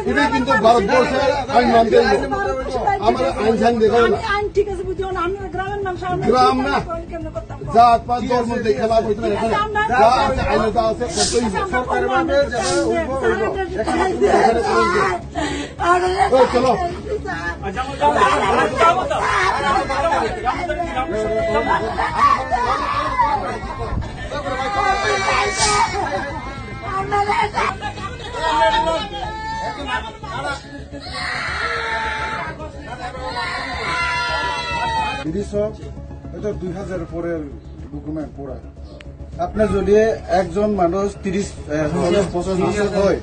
এটাই কিন্তু ভারতবর্ষের আইন মানতে আমরা আইন সাইন দেখা ঠিক আছে বুঝি আমি গ্রামের মানুষ গ্রাম না জাত পাত ধর্ম দিয়ে খেলা করতে না এখানে যা আছে আইনে যা আছে করতেই চলো এটা 2000 পরের ডকুমেন্ট পুরা আপনার যদি একজন মানুষ 30-50 হয়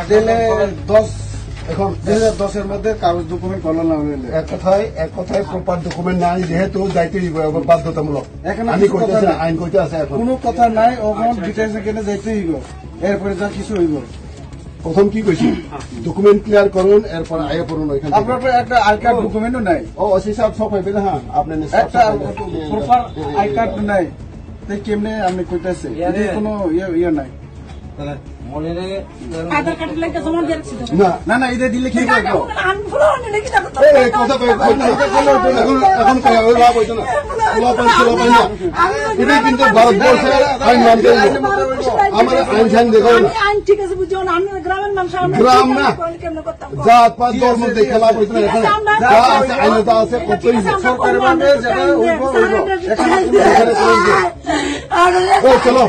তাহলে 10 এখন 2010 মধ্যে কাগজ ডকুমেন্ট করা না হলে এক কথায় প্রপার ডকুমেন্ট নাই যেহেতু যাইতে বাধ্যতামূলক আমি কইতেছি আইন কইতে আছে এখন কোনো কথা নাই ওখানে ডিটেইলস এখানে যাইতে হইব এরপরে যা কিছু হইব প্রথম কি কইছি ডকুমেন্ট ক্লিয়ার করুন এরপর আইয়ে পড়ুন এখানে আপনার একটা আই কার্ড ডকুমেন্টও নাই ও ওসি সাহেব সব হইবে না হ্যাঁ আপনি একটা প্রপার আই কার্ড নাই তাই কেমনে আমি কইতাছি কোনো ইয়ে নাই আধার কার্ড লাগে জমা দিয়ে রাখছি না না এটা দিলে কি করব আমি ভুলো নাকি দেখো কথা এখন লাভ হইতো না এটাই কিন্তু ভারতবর্ষের আইন মানতে আমরা আইন সাইন দেখা আইন ঠিক আছে বুঝি আমি গ্রামের মানুষ গ্রাম না জাত পাত ধর্ম দিয়ে খেলা করতে না এখানে যা আছে আইনে যা আছে করতেই সরকারের মানে যেটা হইব চলো